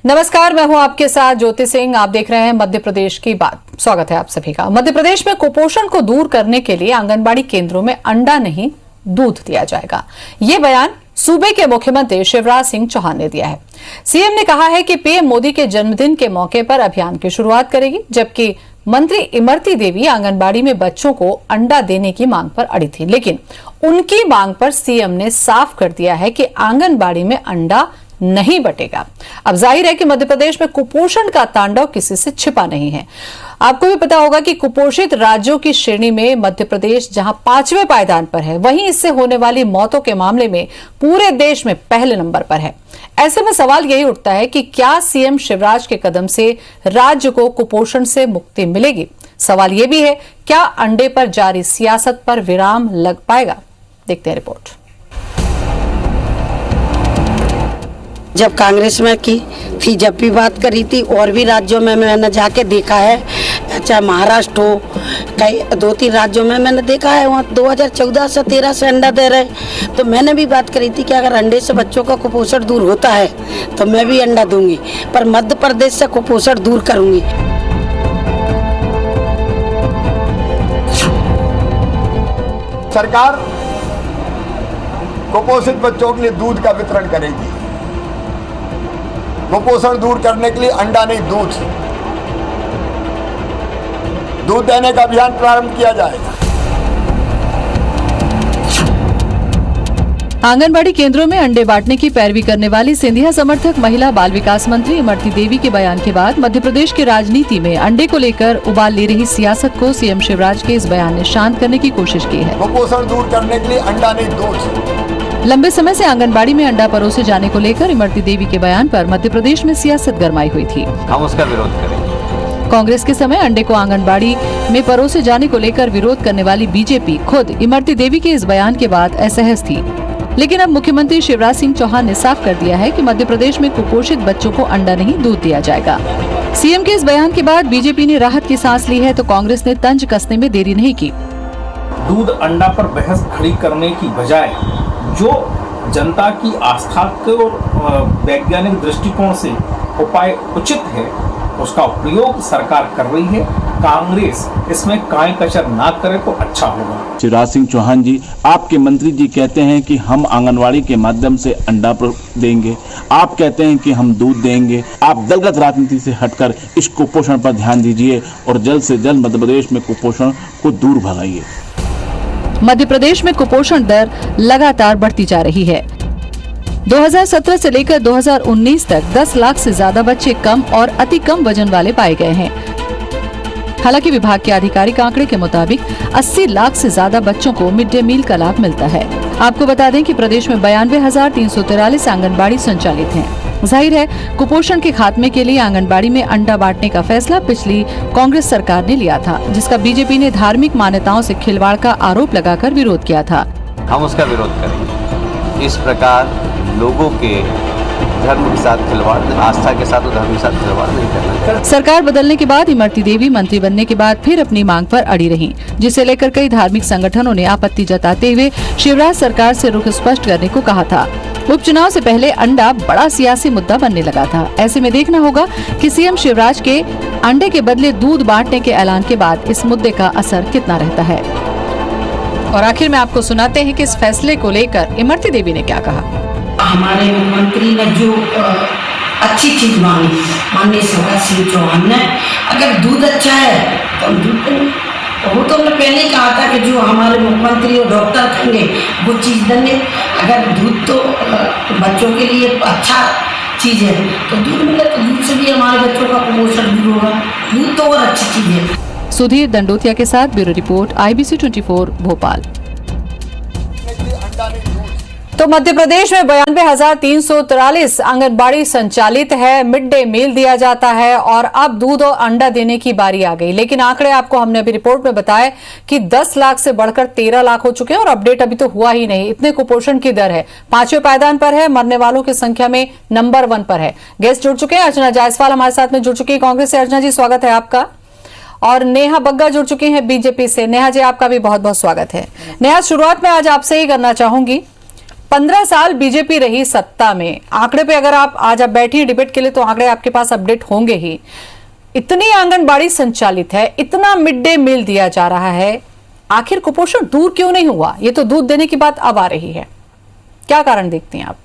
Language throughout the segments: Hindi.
नमस्कार, मैं हूं आपके साथ ज्योति सिंह। आप देख रहे हैं मध्य प्रदेश की बात। स्वागत है आप सभी का। मध्य प्रदेश में कुपोषण को दूर करने के लिए आंगनबाड़ी केंद्रों में अंडा नहीं दूध दिया जाएगा। ये बयान सूबे के मुख्यमंत्री शिवराज सिंह चौहान ने दिया है। सीएम ने कहा है कि पीएम मोदी के जन्मदिन के मौके पर अभियान की शुरुआत करेगी, जबकि मंत्री इमरती देवी आंगनबाड़ी में बच्चों को अंडा देने की मांग पर अड़ी थी, लेकिन उनकी मांग पर सीएम ने साफ कर दिया है कि आंगनबाड़ी में अंडा नहीं बटेगा। अब जाहिर है कि मध्य प्रदेश में कुपोषण का तांडव किसी से छिपा नहीं है। आपको भी पता होगा कि कुपोषित राज्यों की श्रेणी में मध्य प्रदेश जहां 5वें पायदान पर है, वहीं इससे होने वाली मौतों के मामले में पूरे देश में पहले नंबर पर है। ऐसे में सवाल यही उठता है कि क्या सीएम शिवराज के कदम से राज्य को कुपोषण से मुक्ति मिलेगी? सवाल यह भी है, क्या अंडे पर जारी सियासत पर विराम लग पाएगा? देखते हैं रिपोर्ट। जब कांग्रेस में की थी, जब भी बात करी थी, और भी राज्यों में मैंने जाके देखा है, चाहे महाराष्ट्र हो, कई 2-3 राज्यों में मैंने देखा है, वहाँ 2014 से 13 से अंडा दे रहे। तो मैंने भी बात करी थी कि अगर अंडे से बच्चों का कुपोषण दूर होता है तो मैं भी अंडा दूंगी, पर मध्य प्रदेश से कुपोषण दूर करूंगी। सरकार कुपोषित बच्चों के लिए दूध का वितरण करेगी। कुपोषण दूर करने के लिए अंडा नहीं दूध देने का अभियान प्रारंभ किया जाएगा। आंगनबाड़ी केंद्रों में अंडे बांटने की पैरवी करने वाली सिंधिया समर्थक महिला बाल विकास मंत्री इमरती देवी के बयान के बाद मध्य प्रदेश की राजनीति में अंडे को लेकर उबाल ले रही सियासत को सीएम शिवराज के इस बयान ने शांत करने की कोशिश की है। कुपोषण दूर करने के लिए अंडा नहीं दूध। लंबे समय से आंगनबाड़ी में अंडा परोसे जाने को लेकर इमरती देवी के बयान पर मध्य प्रदेश में सियासत गरमाई हुई थी। हम उसका विरोध करेंगे। कांग्रेस के समय अंडे को आंगनबाड़ी में परोसे जाने को लेकर विरोध करने वाली बीजेपी खुद इमरती देवी के इस बयान के बाद असहज थी, लेकिन अब मुख्यमंत्री शिवराज सिंह चौहान ने साफ कर दिया है कि मध्य प्रदेश में कुपोषित बच्चों को अंडा नहीं दूध दिया जाएगा। सीएम के इस बयान के बाद बीजेपी ने राहत की सांस ली है, तो कांग्रेस ने तंज कसने में देरी नहीं की। दूध अंडा पर बहस खड़ी करने की बजाय जो जनता की आस्था के और वैज्ञानिक दृष्टिकोण से उपाय उचित है, उसका प्रयोग सरकार कर रही है। कांग्रेस इसमें काई कसर ना करे तो अच्छा होगा। शिवराज सिंह चौहान जी, आपके मंत्री जी कहते हैं कि हम आंगनवाड़ी के माध्यम से अंडा देंगे, आप कहते हैं कि हम दूध देंगे। आप दलगत राजनीति से हटकर इस कुपोषण पर ध्यान दीजिए और जल्द से जल्द मध्य प्रदेश में कुपोषण को दूर भगाइए। मध्य प्रदेश में कुपोषण दर लगातार बढ़ती जा रही है। 2017 से लेकर 2019 तक 10 लाख से ज्यादा बच्चे कम और अति कम वजन वाले पाए गए हैं। हालांकि विभाग के आधिकारिक आंकड़े के मुताबिक 80 लाख से ज्यादा बच्चों को मिड डे मील का लाभ मिलता है। आपको बता दें कि प्रदेश में 92,343 आंगनबाड़ी संचालित हैं। जाहिर है, कुपोषण के खात्मे के लिए आंगनबाड़ी में अंडा बांटने का फैसला पिछली कांग्रेस सरकार ने लिया था, जिसका बीजेपी ने धार्मिक मान्यताओं से खिलवाड़ का आरोप लगाकर विरोध किया था। हम उसका विरोध करेंगे। इस प्रकार लोगों के धर्म के साथ खिलवाड़, आस्था के साथ और धर्म के साथ खिलवाड़ नहीं करना। सरकार बदलने के बाद इमरती देवी मंत्री बनने के बाद फिर अपनी मांग पर अड़ी रहीं, जिसे लेकर कई धार्मिक संगठनों ने आपत्ति जताते हुए शिवराज सरकार से रुख स्पष्ट करने को कहा था। उपचुनाव से पहले अंडा बड़ा सियासी मुद्दा बनने लगा था। ऐसे में देखना होगा कि सीएम शिवराज के अंडे के बदले दूध बांटने के ऐलान के बाद इस मुद्दे का असर कितना रहता है। और आखिर में आपको सुनाते हैं कि इस फैसले को लेकर इमरती देवी ने क्या कहा। हमारे मुख्यमंत्री ने जो अच्छी चीज मांगी, माननीय शिवराज सिंह चौहान ने, अगर दूध अच्छा है तो हम दूध देंगे। वो तो हमने पहले ही कहा था कि जो हमारे मुख्यमंत्री और डॉक्टर कहेंगे वो चीज़ देंगे। अगर दूध तो बच्चों के लिए अच्छा चीज़ है तो दूध मिले, तो दूध से भी हमारे बच्चों का कुपोषण दूर होगा। दूध तो और अच्छी चीज़ है। सुधीर दंडोतिया के साथ ब्यूरो रिपोर्ट, IBC 24 भोपाल। तो मध्य प्रदेश में 92,343 आंगनबाड़ी संचालित है, मिड डे मील दिया जाता है और अब दूध और अंडा देने की बारी आ गई। लेकिन आंकड़े आपको हमने अभी रिपोर्ट में बताया कि 10 लाख से बढ़कर 13 लाख हो चुके हैं और अपडेट अभी तो हुआ ही नहीं। इतने कुपोषण की दर है, 5वें पायदान पर है, मरने वालों की संख्या में नंबर 1 पर है। गेस्ट जुड़ चुके हैं, अर्चना जायसवाल हमारे साथ में जुड़ चुकी है कांग्रेस से। अर्चना जी, स्वागत है आपका। और नेहा बग्गा जुड़ चुकी हैं बीजेपी से। नेहा जी, आपका भी बहुत बहुत स्वागत है। नेहा, शुरुआत में आज आपसे ही करना चाहूंगी 15 साल बीजेपी रही सत्ता में, आंकड़े पे अगर आप आज आप बैठी हैं डिबेट के लिए तो आंकड़े आपके पास अपडेट होंगे ही। इतनी आंगनबाड़ी संचालित है, इतना मिड डे मील दिया जा रहा है, आखिर कुपोषण दूर क्यों नहीं हुआ? ये तो दूध देने की बात अब आ रही है, क्या कारण देखती हैं आप?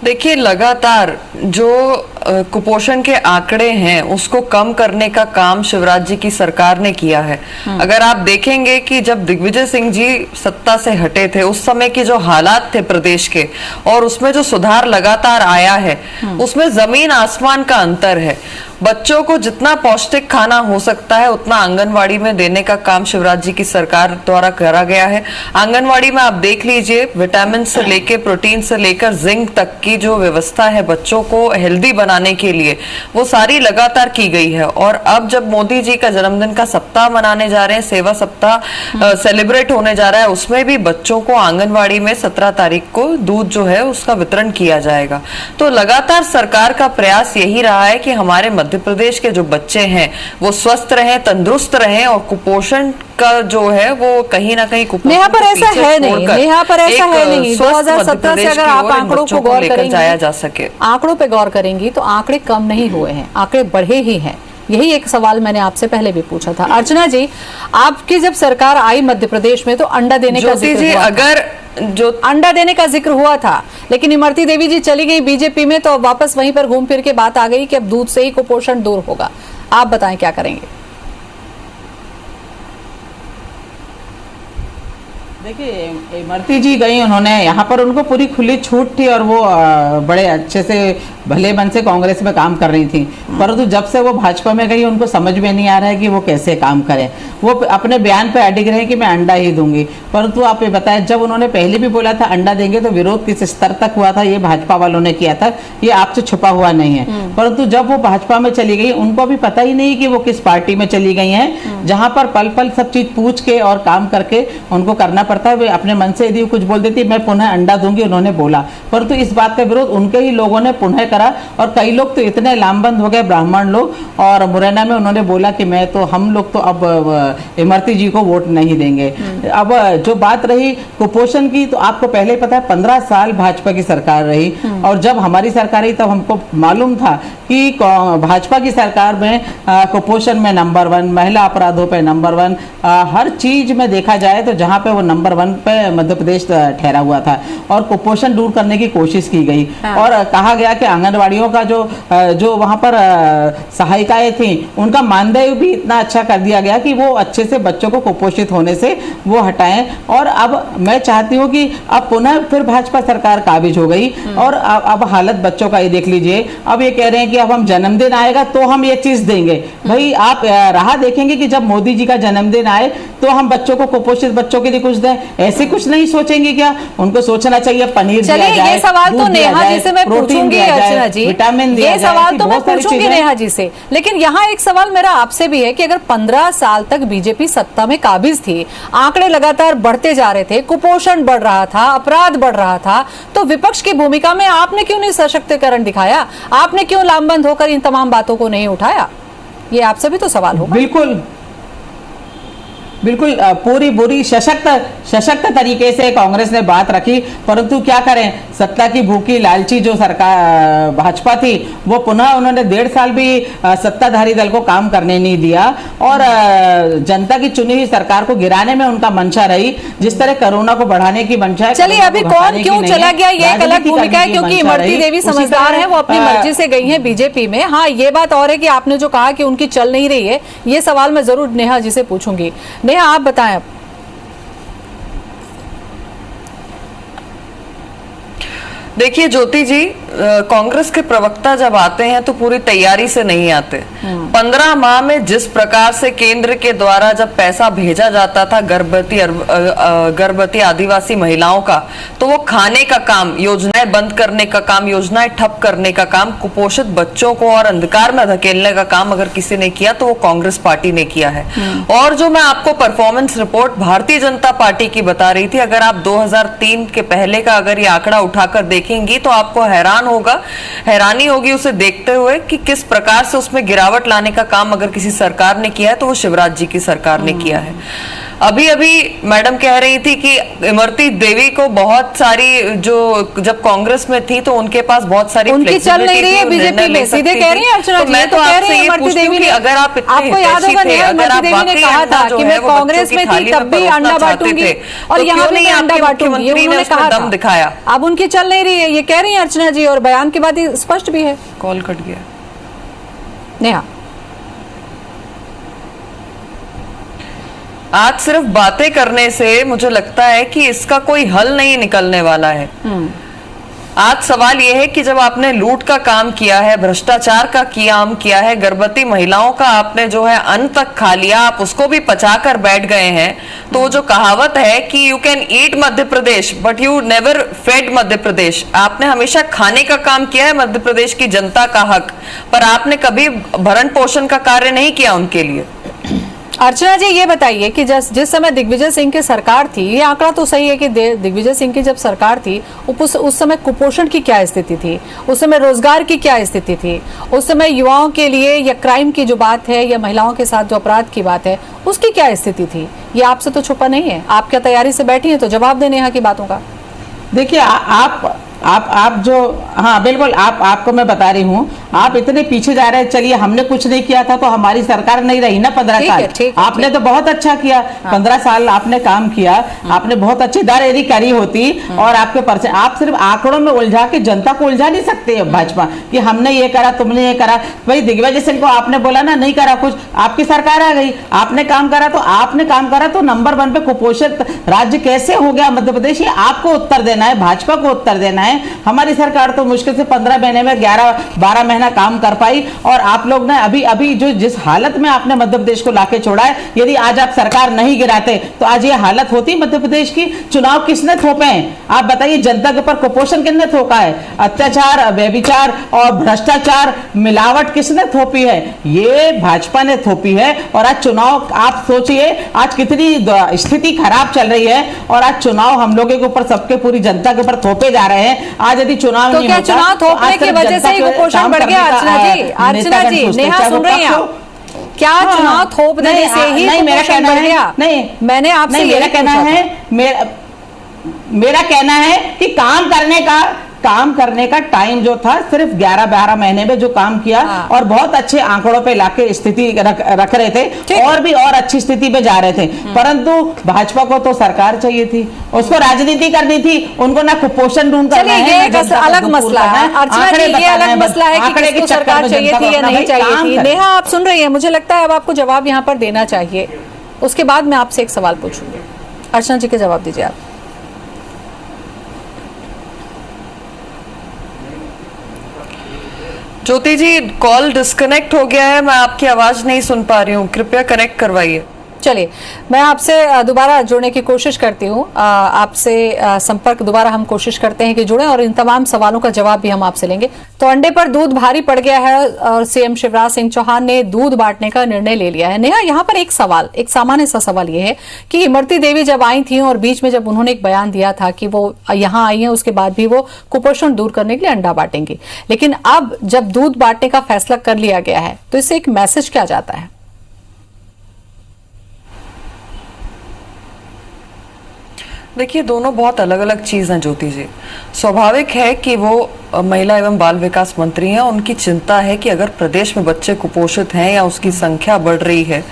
देखिए, लगातार जो कुपोषण के आंकड़े हैं उसको कम करने का काम शिवराज जी की सरकार ने किया है। अगर आप देखेंगे कि जब दिग्विजय सिंह जी सत्ता से हटे थे, उस समय के जो हालात थे प्रदेश के, और उसमें जो सुधार लगातार आया है, उसमें जमीन आसमान का अंतर है। बच्चों को जितना पौष्टिक खाना हो सकता है उतना आंगनवाड़ी में देने का काम शिवराज जी की सरकार द्वारा करा गया है। आंगनवाड़ी में आप देख लीजिए, विटामिन से लेकर प्रोटीन से लेकर जिंक तक की जो व्यवस्था है बच्चों को हेल्दी बनाने के लिए, वो सारी लगातार की गई है। और अब जब मोदी जी का जन्मदिन का सप्ताह मनाने जा रहे हैं, सेवा सप्ताह सेलिब्रेट होने जा रहा है, उसमें भी बच्चों को आंगनवाड़ी में 17 तारीख को दूध जो है उसका वितरण किया जाएगा। तो लगातार सरकार का प्रयास यही रहा है कि हमारे मध्य प्रदेश के जो बच्चे हैं वो स्वस्थ रहें, तंदुरुस्त रहें, और कुपोषण का जो है वो कहीं ना कहीं नेहा पर ऐसा है नहीं, नेहा पर ऐसा है नहीं। 2017 से अगर आप आंकड़ों को गौर करेंगे, जाया जा सके, आंकड़ों पे गौर करेंगी तो आंकड़े कम नहीं हुए हैं, आंकड़े बढ़े ही हैं। यही एक सवाल मैंने आपसे पहले भी पूछा था। अर्चना जी, आपकी जब सरकार आई मध्य प्रदेश में तो अंडा देने का जिक्र हुआ था। अगर जो अंडा देने का जिक्र हुआ था, लेकिन इमरती देवी जी चली गई बीजेपी में, तो अब वापस वहीं पर घूम फिर के बात आ गई कि अब दूध से ही कुपोषण दूर होगा। आप बताएं क्या करेंगे? देखिए, इमरती जी गई, उन्होंने यहाँ पर उनको पूरी खुली छूट थी और वो बड़े अच्छे से भले मन से कांग्रेस में काम कर रही थी, परंतु जब से वो भाजपा में गई उनको समझ में नहीं आ रहा है कि वो कैसे काम करें। वो अपने बयान पे अडिग रहे कि मैं अंडा ही दूंगी, परंतु आप ये बताएं, जब उन्होंने पहले भी बोला था अंडा देंगे तो विरोध किस स्तर तक हुआ था, ये भाजपा वालों ने किया था, ये आपसे छुपा हुआ नहीं है। परंतु जब वो भाजपा में चली गई, उनको भी पता ही नहीं कि वो किस पार्टी में चली गई हैं, जहां पर पल पल सब चीज पूछ के और काम करके उनको करना पड़ता है। वे अपने मन से यदि कुछ बोल देती मैं पुनः अंडा दूंगी, उन्होंने बोला, परंतु इस बात का विरोध उनके ही लोगों ने पुनः करा, और कई लोग तो इतने लामबंद हो गए, ब्राह्मण लोग, और मुरैना में उन्होंने बोला कि हम लोग तो अब इमरती जी को वोट नहीं देंगे। अब जो बात रही कुपोषण की, तो आपको पहले ही पता है 15 साल भाजपा की सरकार रही, और जब हमारी सरकार रही तब हमको मालूम था कि भाजपा की सरकार में कुपोषण में नंबर 1, महिला अपराधों पे नंबर 1, हर चीज में देखा जाए तो जहां पे वो नंबर 1 पे मध्य प्रदेश ठहरा हुआ था, और कुपोषण दूर करने की कोशिश की गई। और कहा गया कि आंगनवाड़ियों का जो वहां पर सहायिकाएं थी, उनका मानदेय भी इतना अच्छा कर दिया गया कि वो अच्छे से बच्चों को कुपोषित होने से वो हटाएं। और अब मैं चाहती हूँ कि अब पुनः फिर भाजपा सरकार काबिज हो गई, और अब हालत बच्चों का ये देख लीजिए। अब ये कह रहे हैं कि अब हम जन्मदिन आएगा तो हम ये चीज देंगे। भाई, आप राह देखेंगे कि जब मोदी जी का जन्मदिन आए तो हम बच्चों को, कुपोषित बच्चों के लिए कुछ दें, ऐसे कुछ नहीं सोचेंगे क्या? उनको सोचना चाहिए पनीर दिया जाए, ये सवाल तो नेहा जी से मैं पूछूंगी, अर्चना जी, विटामिन दिया ये सवाल तो मैं पूछूंगी नेहा जी से, लेकिन यहाँ एक सवाल मेरा आपसे भी है कि अगर 15 साल तक बीजेपी सत्ता में काबिज थी, आंकड़े लगातार बढ़ते जा रहे थे, कुपोषण बढ़ रहा था, अपराध बढ़ रहा था, तो विपक्ष की भूमिका में आपने क्यों नहीं सशक्तिकरण दिखाया? आपने क्यों लामबंद होकर इन तमाम बातों को नहीं उठाया? ये आपसे भी तो सवाल होगा। बिल्कुल बिल्कुल, पूरी सशक्त तरीके से कांग्रेस ने बात रखी, परंतु क्या करें, सत्ता की भूखी लालची जो सरकार भाजपा थी, वो पुनः उन्होंने 1.5 साल भी सत्ताधारी दल को काम करने नहीं दिया, और जनता की चुनी हुई सरकार को गिराने में उनका मंशा रही, जिस तरह कोरोना को बढ़ाने की मंशा है। चलिए, अभी कौन क्यों चला गया ये एक अलग भूमिका है, क्योंकि इमरती देवी समझदार है, वो अपनी मर्जी से गई है बीजेपी में। हाँ, ये बात और है कि आपने जो कहा कि उनकी चल नहीं रही है, ये सवाल मैं जरूर नेहा जी से पूछूंगी। नेहा, आप बताएं अब। देखिए ज्योति जी, कांग्रेस के प्रवक्ता जब आते हैं तो पूरी तैयारी से नहीं आते। 15 माह में जिस प्रकार से केंद्र के द्वारा जब पैसा भेजा जाता था गर्भवती आदिवासी महिलाओं का, तो वो खाने का काम, योजनाएं बंद करने का काम, योजनाएं ठप करने का काम, कुपोषित बच्चों को और अंधकार में धकेलने का काम अगर किसी ने किया तो वो कांग्रेस पार्टी ने किया है। और जो मैं आपको performance report Bharatiya Janata party की बता रही थी, अगर आप 2003 के पहले का अगर ये आंकड़ा उठाकर देखेंगी तो आपको हैरानी होगी उसे देखते हुए कि किस प्रकार से उसमें गिरावट लाने का काम अगर किसी सरकार ने किया है तो वो शिवराज जी की सरकार ने किया है। अभी अभी मैडम कह रही थी कि इमरती देवी को बहुत सारी, जो जब कांग्रेस में थी तो उनके पास बहुत सारी उनकी चल नहीं रही है बीजेपी में, सीधे कह रही है अर्चना जी। मैं तो कह रही आपसे है ये इमरती पूछती हूँ देवी कि ने, अगर आप आपको याद होगा नेहा, इमरती देवी ने कहा था कि मैं कांग्रेस में थी तब भी अंडा बांटूंगी और यहाँ भी मैं अंडा बांटूंगी, ये उन्होंने कहा दम दिखाया। अब उनकी चल नहीं रही है, ये कह रही है अर्चना जी, और बयान के बाद स्पष्ट भी है। कॉल कट गया नेहा। आज सिर्फ बातें करने से मुझे लगता है कि इसका कोई हल नहीं निकलने वाला है। आज सवाल यह है कि जब आपने लूट का काम किया है, भ्रष्टाचार का काम किया है, गर्भवती महिलाओं का आपने जो है अन्न तक खा लिया, आप उसको भी पचा कर बैठ गए हैं, तो जो कहावत है कि you can eat Madhya Pradesh but you never fed Madhya Pradesh, आपने हमेशा खाने का काम किया है मध्य प्रदेश की जनता का हक, पर आपने कभी भरण पोषण का कार्य नहीं किया उनके लिए। अर्चना जी ये बताइए कि जिस समय दिग्विजय सिंह की सरकार थी, ये आंकड़ा तो सही है कि दिग्विजय सिंह की जब सरकार थी उस समय कुपोषण की क्या स्थिति थी, उस समय रोजगार की क्या स्थिति थी, उस समय युवाओं के लिए या क्राइम की जो बात है या महिलाओं के साथ जो अपराध की बात है उसकी क्या स्थिति थी, ये आपसे तो छुपा नहीं है। आप क्या तैयारी से बैठी हैं, तो जवाब देने यहाँ की बातों का। देखिए आप जो, हाँ बिल्कुल, आपको मैं बता रही हूँ, आप इतने पीछे जा रहे हैं। चलिए हमने कुछ नहीं किया था तो हमारी सरकार नहीं रही ना 15 साल। आपने तो बहुत अच्छा किया, 15 साल आपने काम किया, आपने बहुत अच्छी दावेदारी करी होती और आपके परसेंट, आप सिर्फ आंकड़ों में उलझा के जनता को उलझा नहीं सकते भाजपा कि हमने ये करा तुमने ये करा। भाई दिग्विजय सिंह को आपने बोला ना नहीं करा कुछ, आपकी सरकार आ गई, आपने काम करा तो नंबर 1 पे कुपोषित राज्य कैसे हो गया मध्य प्रदेश, ये आपको उत्तर देना है, भाजपा को उत्तर देना है। हमारी सरकार तो मुश्किल से 15 महीने में 11-12 महीना काम कर पाई और आप लोग ने अभी जो जिस हालत में आपने मध्य प्रदेश को लाके छोड़ा है, यदि आज आप सरकार नहीं गिराते तो आज ये हालत होती मध्य प्रदेश की। चुनाव किसने थोपे हैं आप बताइए, जनता के ऊपर कुपोषण किसने थोपा है, अत्याचार, व्यभिचार और भ्रष्टाचार, मिलावट किसने थोपी है, ये भाजपा ने थोपी है। और आज चुनाव आप सोचिए आज कितनी स्थिति खराब चल रही है और आज चुनाव हम लोगों के ऊपर, सबके पूरी जनता के ऊपर थोपे जा रहे हैं। आज यदि चुनाव तो नहीं क्या होता, चुनाव थोपने की वजह से ही कुपोषण बढ़ गया? अर्चना जी नेहा सुन रही हैं आप? क्या चुनाव थोप देने से ही कुपोषण बढ़ गया? नहीं, मैंने आपसे मेरा कहना है कि काम करने का टाइम जो था सिर्फ 11-12 महीने में जो काम किया और बहुत अच्छे आंकड़ों पे लाके स्थिति रख रहे थे और अच्छी स्थिति पे जा रहे थे। परंतु भाजपा को तो सरकार चाहिए थी, उसको राजनीति करनी थी, उनको ना कुपोषण ढूंढ करना है। ये एक अलग मसला है अर्चना जी, ये अलग मसला है कि किसको सरकार चाहिए थी या नहीं चाहिए थी। नेहा आप सुन रही है, मुझे लगता है अब आपको जवाब यहाँ पर देना चाहिए, उसके बाद मैं आपसे एक सवाल पूछूंगी। अर्चना जी के जवाब दीजिए आप। ज्योति जी कॉल डिस्कनेक्ट हो गया है, मैं आपकी आवाज नहीं सुन पा रही हूँ, कृपया कनेक्ट करवाइए। चलिए मैं आपसे दोबारा जुड़ने की कोशिश करती हूँ, आपसे संपर्क दोबारा हम कोशिश करते हैं कि जुड़े और इन तमाम सवालों का जवाब भी हम आपसे लेंगे। तो अंडे पर दूध भारी पड़ गया है और सीएम शिवराज सिंह चौहान ने दूध बांटने का निर्णय ले लिया है। नेहा यहाँ पर एक सामान्य सा सवाल ये है कि इमरती देवी जब आई थी और बीच में जब उन्होंने एक बयान दिया था कि वो यहाँ आई है, उसके बाद भी वो कुपोषण दूर करने के लिए अंडा बांटेंगी, लेकिन अब जब दूध बांटने का फैसला कर लिया गया है तो इससे एक मैसेज क्या जाता है? देखिए दोनों बहुत अलग अलग चीज हैं ज्योति जी। स्वाभाविक है कि वो महिला एवं बाल विकास मंत्री हैं, उनकी चिंता है कि अगर प्रदेश में बच्चे कुपोषित हैं या उसकी संख्या बढ़ रही है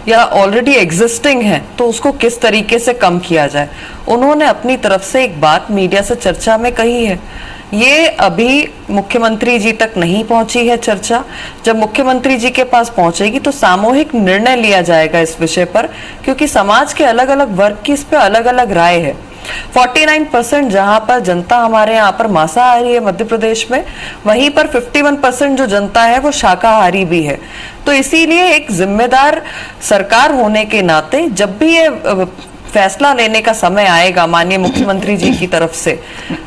या ऑलरेडी एग्जिस्टिंग है तो उसको किस तरीके से कम किया जाए। उन्होंने अपनी तरफ से एक बात मीडिया से चर्चा में कही है, ये अभी मुख्यमंत्री जी तक नहीं पहुंची है चर्चा। जब मुख्यमंत्री जी के पास पहुंचेगी तो सामूहिक निर्णय लिया जाएगा इस विषय पर, क्योंकि समाज के अलग अलग वर्ग की इस पे अलग अलग राय है। 49% जहां पर जनता हमारे यहाँ पर मांसाहारी है मध्य प्रदेश में, वहीं पर 51% जो जनता है वो शाकाहारी भी है। तो इसीलिए एक जिम्मेदार सरकार होने के नाते जब भी ये फैसला लेने का समय आएगा माननीय मुख्यमंत्री जी की तरफ से,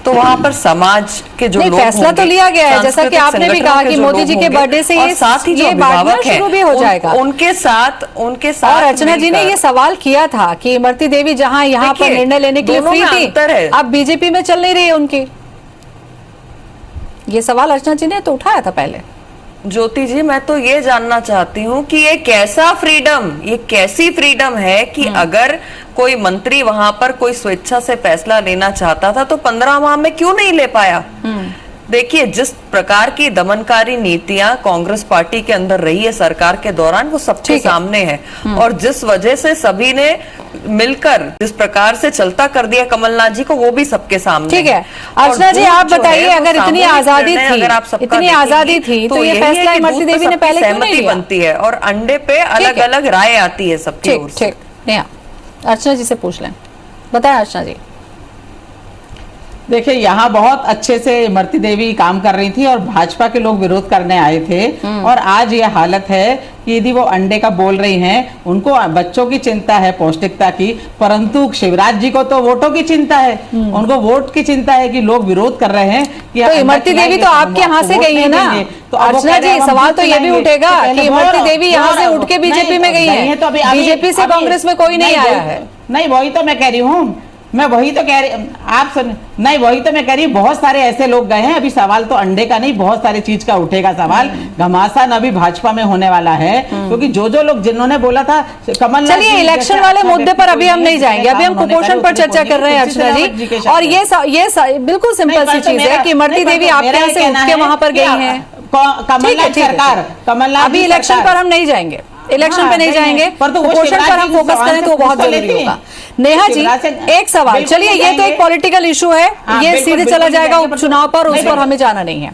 तो वहां पर समाज के जो लोग फैसला तो लिया गया है, जैसा कि आपने भी कहा कि मोदी जी के बर्थडे से ये साथ ही जो अभिभावक शुरू भी हो जाएगा उनके साथ और अर्चना जी ने ये सवाल किया था कि इमरती देवी जहां यहाँ पर निर्णय लेने के लिए फ्री थी, अब बीजेपी में चल नहीं रही है उनकी। ये सवाल अर्चना जी ने तो उठाया था पहले। ज्योति जी, मैं तो ये जानना चाहती हूँ कि ये कैसा फ्रीडम, ये कैसी फ्रीडम है कि अगर कोई मंत्री वहां पर कोई स्वेच्छा से फैसला लेना चाहता था तो 15 माह में क्यों नहीं ले पाया? देखिए, जिस प्रकार की दमनकारी नीतियां कांग्रेस पार्टी के अंदर रही है सरकार के दौरान, वो सबके सामने है। और जिस वजह से सभी ने मिलकर जिस प्रकार से चलता कर दिया कमलनाथ जी को, वो भी सबके सामने। ठीक है, अर्चना जी आप बताइए, अगर इतनी आजादी थी, तो ये फैसला इमरती देवी ने पहले क्यों नहीं लिया? बनती है और अंडे पे अलग अलग राय आती है सबकी ओर से। ठीक, अर्चना जी से पूछ लें, बताएं अर्चना जी। देखिए, यहाँ बहुत अच्छे से इमरती देवी काम कर रही थी और भाजपा के लोग विरोध करने आए थे। और आज ये हालत है कि यदि वो अंडे का बोल रही हैं, उनको बच्चों की चिंता है, पौष्टिकता की, परंतु शिवराज जी को तो वोटों की चिंता है, उनको वोट की चिंता है कि लोग विरोध कर रहे हैं कि तो इमरती देवी तो आपके यहाँ से गई है ना। तो अर्चना जी, सवाल तो ये भी उठेगा कि इमरती देवी यहाँ से उठ के बीजेपी में गई है, तो बीजेपी से कांग्रेस में कोई नहीं आया है। नहीं, वही तो मैं कह रही हूँ, मैं वही तो कह रही, आप सुन, नहीं वही तो मैं कह रही, बहुत सारे ऐसे लोग गए हैं। अभी सवाल तो अंडे का नहीं, बहुत सारी चीज का उठेगा सवाल। घमासान अभी भाजपा में होने वाला है, क्योंकि जो लोग जिन्होंने बोला था कमलनाथ। चलिए, इलेक्शन वाले मुद्दे पर अभी हम नहीं जाएंगे, अभी हम कुपोषण पर चर्चा कर रहे हैं अर्चना जी। और ये बिल्कुल सिंपल सी चीज है कि इमरती देवी आपके यहाँ से उठ के वहां पर गई है। कमलनाथ सरकार, कमलनाथ अभी इलेक्शन पर हम नहीं जाएंगे, इलेक्शन पे नहीं जाएंगे, कुपोषण पर हम फोकस करें तो बहुत जरूरी होगा। नेहा जी, एक सवाल, चलिए ये तो एक पॉलिटिकल इशू है, ये सीधे चला जाएगा उपचुनाव पर, उस पर हमें जाना नहीं है।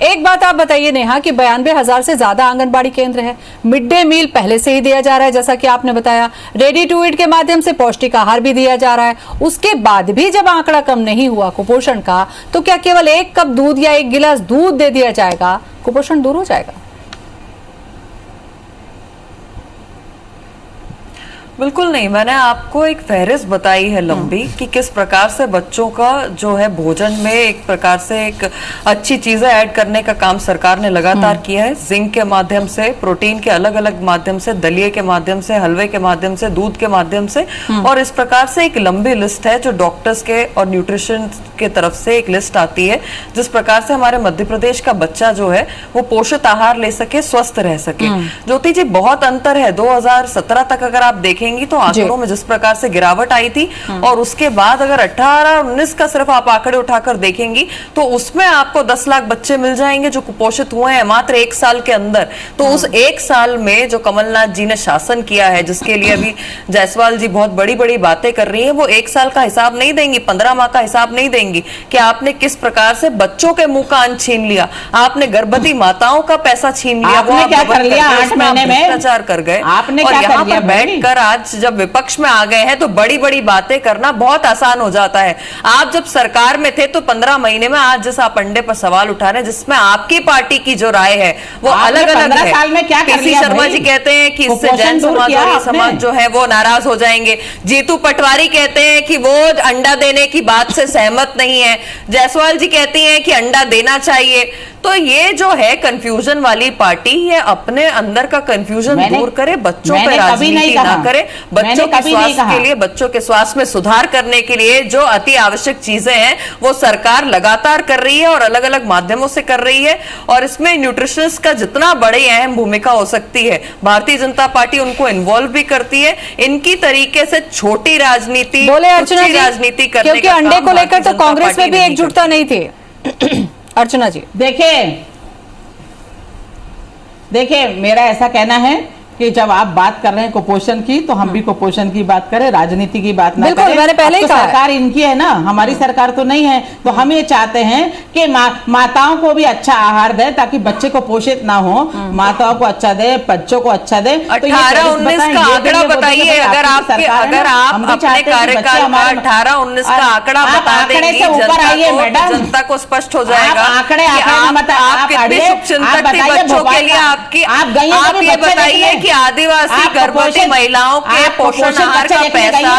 एक बात आप बताइए नेहा कि 92,000 से ज्यादा आंगनबाड़ी केंद्र है, मिड डे मील पहले से ही दिया जा रहा है, जैसा कि आपने बताया, रेडी टू ईट के माध्यम से पौष्टिक आहार भी दिया जा रहा है। उसके बाद भी जब आंकड़ा कम नहीं हुआ कुपोषण का, तो क्या केवल 1 कप दूध या 1 गिलास दूध दे दिया जाएगा, कुपोषण दूर हो जाएगा? बिल्कुल नहीं। मैंने आपको एक फहरिस्त बताई है लंबी कि किस प्रकार से बच्चों का जो है भोजन में एक प्रकार से एक अच्छी चीजें ऐड करने का काम सरकार ने लगातार किया है। जिंक के माध्यम से, प्रोटीन के अलग अलग माध्यम से, दलिये के माध्यम से, हलवे के माध्यम से, दूध के माध्यम से, और इस प्रकार से एक लंबी लिस्ट है जो डॉक्टर्स के और न्यूट्रिशन के तरफ से एक लिस्ट आती है, जिस प्रकार से हमारे मध्य प्रदेश का बच्चा जो है वो पोषित आहार ले सके, स्वस्थ रह सके। ज्योति जी, बहुत अंतर है। 2017 तक अगर आप देखें तो आंकड़ों में जिस प्रकार से गिरावट आई थी, और उसके बाद अगर 18-19 का सिर्फ आप आंकड़े उठाकर देखेंगी तो उसमें आपको 10 लाख बच्चे मिल जाएंगे जो कुपोषित हुए हैं मात्र 1 साल के अंदर। तो उस 1 साल में जो कमलनाथ जी ने शासन किया है, जिसके लिए अभी जायसवाल जी बहुत बड़ी बड़ी बातें कर रही है, वो 1 साल का हिसाब नहीं देंगी, 15 माह का हिसाब नहीं देंगी कि आपने किस प्रकार से बच्चों के मुंह का अन्न छीन लिया, आपने गर्भवती माताओं का पैसा छीन लिया, वो क्या कर लिया 8 महीने में, भ्रष्टाचार कर गए। और यहाँ पर बैठकर आज जब विपक्ष में आ गए हैं तो बड़ी बड़ी बातें करना बहुत आसान हो जाता है। आप जब सरकार में थे तो 15 महीने में आज जिस आप अंडे पर सवाल उठा रहे हैं, जिसमें आपकी पार्टी की जो राय है वो अलग अलग है। साल में क्या कर लिया शर्मा जी कहते हैं कि इससे जैन समाज और समाज जो है वो नाराज हो जाएंगे। जीतू पटवारी कहते हैं कि वो अंडा देने की बात से सहमत नहीं है। जायसवाल जी कहती हैं कि अंडा देना चाहिए। तो ये जो है कंफ्यूजन वाली पार्टी, ये अपने अंदर का कंफ्यूजन दूर करे, बच्चों पे राजनीति ना करे, बच्चों के स्वास्थ्य के लिए, बच्चों के स्वास्थ्य में सुधार करने के लिए जो अति आवश्यक चीजें हैं वो सरकार लगातार कर रही है और अलग अलग माध्यमों से कर रही है। और इसमें न्यूट्रिशनिस्ट का जितना बड़ी अहम भूमिका हो सकती है, भारतीय जनता पार्टी उनको इन्वॉल्व भी करती है। इनकी तरीके से छोटी राजनीति, बोले अर्चना जी, राजनीति करने क्योंकि अंडे को लेकर तो कांग्रेस में भी एकजुटता नहीं थी। अर्चना जी, देखिए मेरा ऐसा कहना है कि जब आप बात कर रहे हैं कुपोषण की, तो हम भी कुपोषण की बात करें, राजनीति की बात ना करें। मैंने पहले ही कहा, सरकार इनकी है ना, हमारी सरकार तो नहीं है। तो हम ये चाहते हैं कि माताओं को भी अच्छा आहार दे ताकि बच्चे को पोषित ना हो, माताओं को अच्छा दे, बच्चों को अच्छा दे। 18-19 का आंकड़ा बताइए, अगर आप अपने कार्यकाल का 18-19 का आंकड़ा बता देंगे जनता को स्पष्ट हो जाएगा आंकड़े आप कितनी शुभचिंतक थी बच्चों के लिए। आप ये बताइए कि आदिवासी गर्भवती महिलाओं के पोषण आहार का पैसा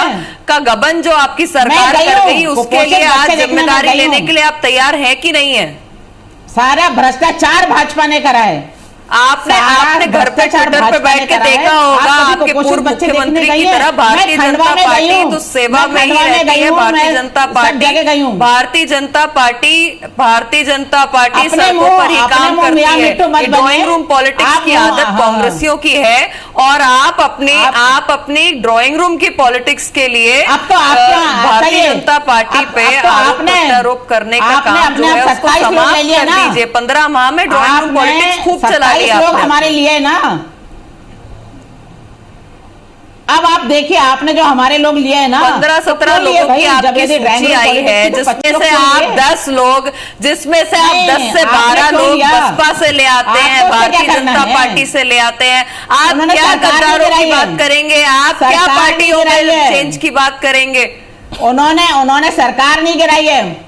का गबन जो आपकी सरकार कर रही, उसके लिए आज जिम्मेदारी लेने के लिए आप तैयार हैं कि नहीं है? सारा भ्रष्टाचार भाजपा ने करा है, आपने घर पे ट्विटर पे बैठ के देखा होगा, आपके पूर्व मुख्यमंत्री की तरह भारतीय जनता पार्टी तो सेवा में ही रहती है। भारतीय जनता पार्टी सर्वोपरि काम करती है। ड्राइंग रूम पॉलिटिक्स की आदत कांग्रेसियों की है और आप अपनी ड्राइंग रूम की पॉलिटिक्स के लिए भारतीय जनता पार्टी पे आरोप करने का काम जो है उसको समाप्त कर दीजिए। 15 माह में ड्राइंग रूम पॉलिटिक्स खूब चला लिया लोग हमारे लिए ना। अब आप देखिए, आपने जो हमारे लोग लिए है ना, 15-17 लोगों की आपकी सूची आई है, जिसमें से आप 10 लोग, जिसमें से आप 10 से 12 लोग बसपा से ले आते हैं, भारतीय जनता पार्टी से ले आते हैं। आप क्या गद्दारों की बात करेंगे? आप क्या पार्टियों में चेंज की बात करेंगे? उन्होंने सरकार नहीं गिराई है।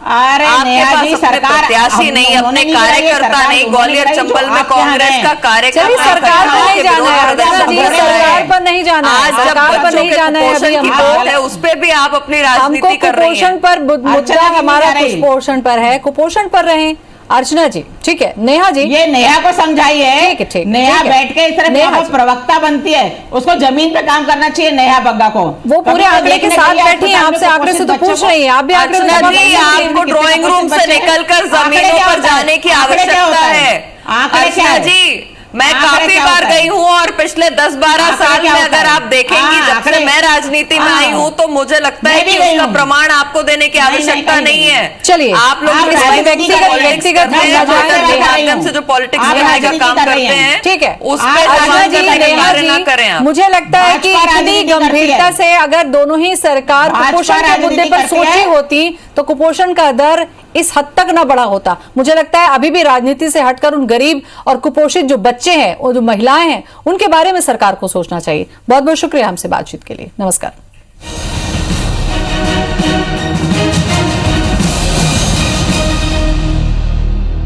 अरे नेहा जी, सरकार प्रत्याशी नहीं, अपने कार्यकर्ता नहीं, ग्वालियर चंबल में कांग्रेस का कार्यकर्ता सरकार पर नहीं जाना है, सरकार पर नहीं जाना है, सरकार पर नहीं जाना है। अभी की बात है, उस पे भी आप अपनी राजनीति कर रही हैं। कुपोषण पर मुद्दा हमारा कुपोषण पर है, कुपोषण पर रहे अर्चना जी, ठीक है। नेहा जी, ये नेहा को समझाइए। ठीक नेहा बैठ के इस तरह प्रवक्ता बनती है, उसको जमीन पे काम करना चाहिए। नेहा बग्गा को वो पूरे आंकड़े के साथ बैठी है, आपसे आंकड़े से तो पूछ रही है। आप भी आंकड़े जी, आपको ड्राइंग रूम से निकलकर जमीनों पर जाने की आवश्यकता है। अर्चना जी, मैं काफी बार गई हूँ और पिछले 10-12 साल में अगर आप देखेंगी, जब से मैं राजनीति में आई हूँ, तो मुझे लगता है कि उसका प्रमाण आपको देने की आवश्यकता नहीं है। चलिए, आप लोग व्यक्तिगत माध्यम से जो पॉलिटिक्स करने का काम करते हैं, ठीक है, उस पर न करें। मुझे लगता है कि इतनी गंभीरता से अगर दोनों ही सरकार कुपोषण के मुद्दे पर सोची होती तो कुपोषण का दर इस हद तक ना बढ़ा होता। मुझे लगता है अभी भी राजनीति से हटकर उन गरीब और कुपोषित जो बच्चे हैं और जो महिलाएं हैं उनके बारे में सरकार को सोचना चाहिए। बहुत बहुत शुक्रिया हमसे बातचीत के लिए। नमस्कार।